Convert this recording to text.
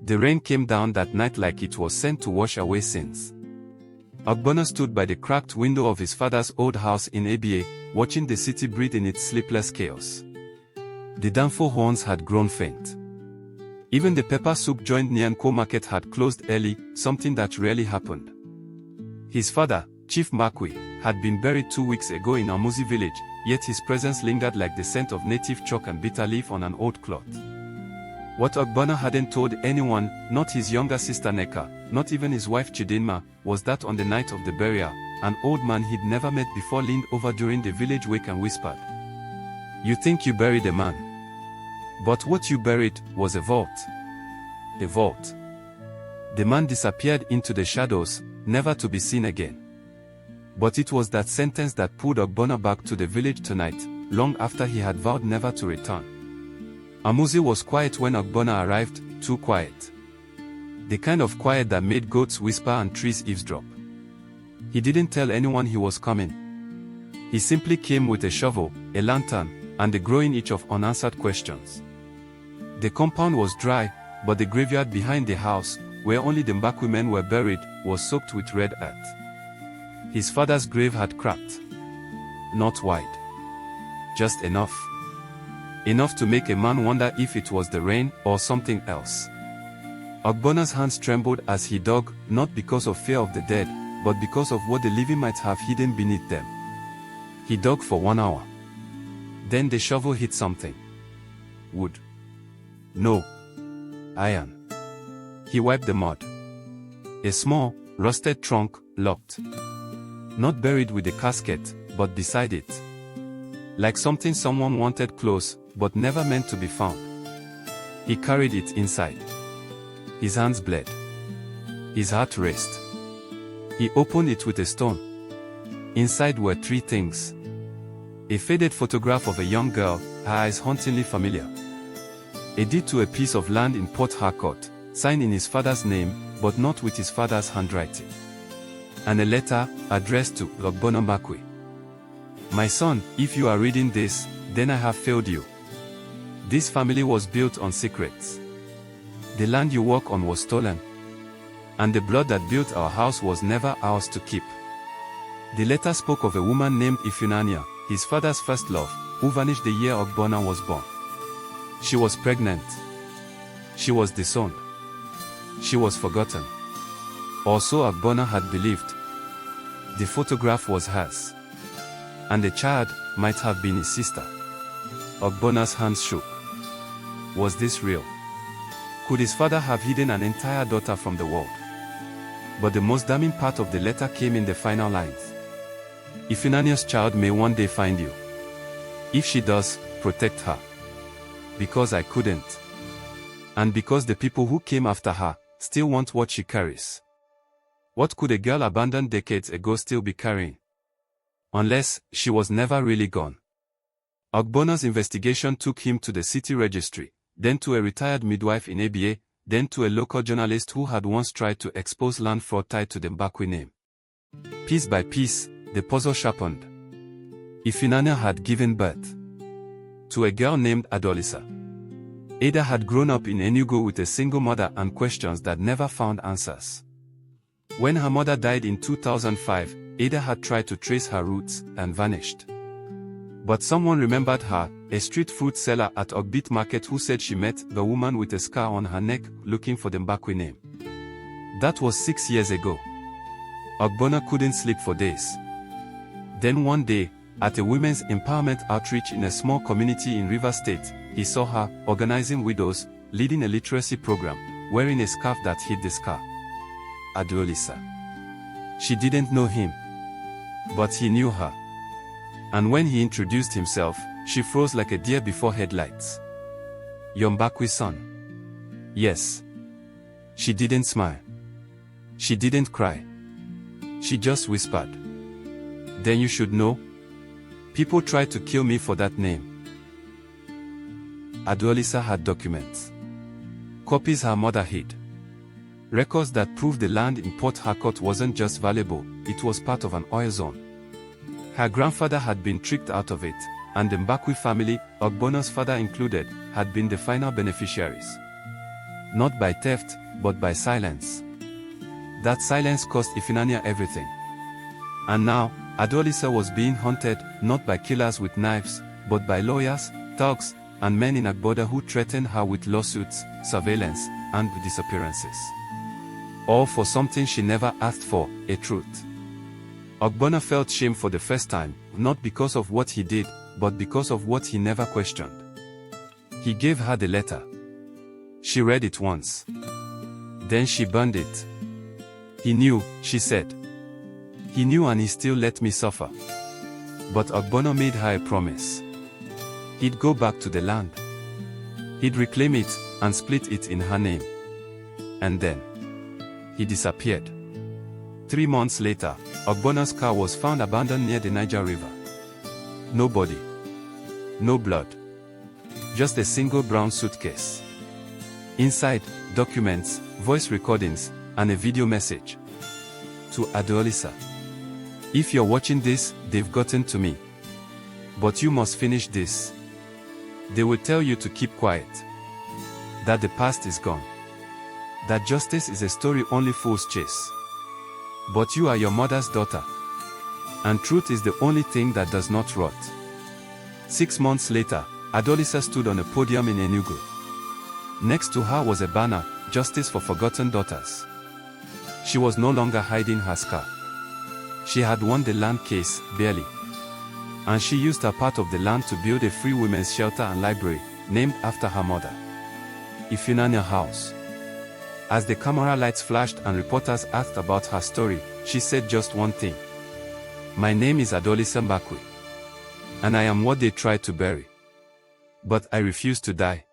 The rain came down that night like it was sent to wash away sins. Ogbonna stood by the cracked window of his father's old house in Aba, watching the city breathe in its sleepless chaos. The Danfo horns had grown faint. Even the pepper soup joint Nyanko market had closed early, something that rarely happened. His father, Chief Mbakwe, had been buried 2 weeks ago in Amuzi village, yet his presence lingered like the scent of native chalk and bitter leaf on an old cloth. What Ogbonna hadn't told anyone, not his younger sister Neka, not even his wife Chidinma, was that on the night of the burial, an old man he'd never met before leaned over during the village wake and whispered, "You think you buried a man. But what you buried was a vault." A vault. The man disappeared into the shadows, never to be seen again. But it was that sentence that pulled Ogbonna back to the village tonight, long after he had vowed never to return. Amuzi was quiet when Ogbonna arrived, too quiet. The kind of quiet that made goats whisper and trees eavesdrop. He didn't tell anyone he was coming. He simply came with a shovel, a lantern, and a growing itch of unanswered questions. The compound was dry, but the graveyard behind the house, where only the Mbakwe men were buried, was soaked with red earth. His father's grave had cracked. Not wide. Just enough. Enough to make a man wonder if it was the rain or something else. Ogbonna's hands trembled as he dug, not because of fear of the dead, but because of what the living might have hidden beneath them. He dug for 1 hour. Then the shovel hit something. Wood. No. Iron. He wiped the mud. A small, rusted trunk, locked. Not buried with a casket, but beside it. Like something someone wanted close, but never meant to be found. He carried it inside. His hands bled. His heart raced. He opened it with a stone. Inside were 3 things. A faded photograph of a young girl, her eyes hauntingly familiar. A deed to a piece of land in Port Harcourt, signed in his father's name, but not with his father's handwriting. And a letter, addressed to Ogbonna Mbakwe. "My son, if you are reading this, then I have failed you. This family was built on secrets. The land you walk on was stolen. And the blood that built our house was never ours to keep." The letter spoke of a woman named Ifunanya, his father's first love, who vanished the year Ogbonna was born. She was pregnant. She was disowned. She was forgotten. Or so Ogbonna had believed. The photograph was hers. And the child might have been his sister. Ogbonna's hands shook. Was this real? Could his father have hidden an entire daughter from the world? But the most damning part of the letter came in the final lines. "Ifunanya's child may one day find you. If she does, protect her. Because I couldn't. And because the people who came after her still want what she carries." What could a girl abandoned decades ago still be carrying? Unless she was never really gone. Ogbonna's investigation took him to the city registry, then to a retired midwife in Aba, then to a local journalist who had once tried to expose land fraud tied to the Mbakwe name. Piece by piece, the puzzle sharpened. Ifunanya had given birth to a girl named Adaolisa. Ada had grown up in Enugu with a single mother and questions that never found answers. When her mother died in 2005, Ada had tried to trace her roots and vanished. But someone remembered her, a street fruit seller at Ogbit Market who said she met the woman with a scar on her neck looking for the Mbakwe name. That was 6 years ago. Ogbonna couldn't sleep for days. Then one day, at a women's empowerment outreach in a small community in Rivers State, he saw her organizing widows, leading a literacy program, wearing a scarf that hid the scar. Adaolisa. She didn't know him. But he knew her. And when he introduced himself, she froze like a deer before headlights. "Your Mbakwe's son." Yes. She didn't smile. She didn't cry. She just whispered. "Then you should know. People tried to kill me for that name." Adaolisa had documents. Copies her mother hid. Records that proved the land in Port Harcourt wasn't just valuable, it was part of an oil zone. Her grandfather had been tricked out of it, and the Mbakwe family, Ogbonna's father included, had been the final beneficiaries. not by theft, but by silence. That silence cost Ifunanya everything. And now, Adaolisa was being hunted, not by killers with knives, but by lawyers, thugs, and men in Ogbonna who threatened her with lawsuits, surveillance, and disappearances. All for something she never asked for, a truth. Ogbonna felt shame for the first time, not because of what he did, but because of what he never questioned. He gave her the letter. She read it once. Then she burned it. He knew, she said. He knew, and he still let me suffer. But Ogbonna made her a promise. He'd go back to the land. He'd reclaim it, and split it in her name. And then he disappeared. 3 months later, Ogbonna's car was found abandoned near the Niger River. No body. No blood. Just a single brown suitcase. Inside, documents, voice recordings, and a video message. To Adaolisa. If you're watching this, they've gotten to me. But you must finish this. They will tell you to keep quiet. That the past is gone. That justice is a story only fools chase. But you are your mother's daughter. And truth is the only thing that does not rot. 6 months later, Adaolisa stood on a podium in Enugu. Next to her was a banner, Justice for Forgotten Daughters. She was no longer hiding her scar. She had won the land case, barely. And she used a part of the land to build a free women's shelter and library, named after her mother. Ifunanya House. As the camera lights flashed and reporters asked about her story, she said just one thing. My name is Ogbonna Mbakwe. And I am what they tried to bury. But I refuse to die.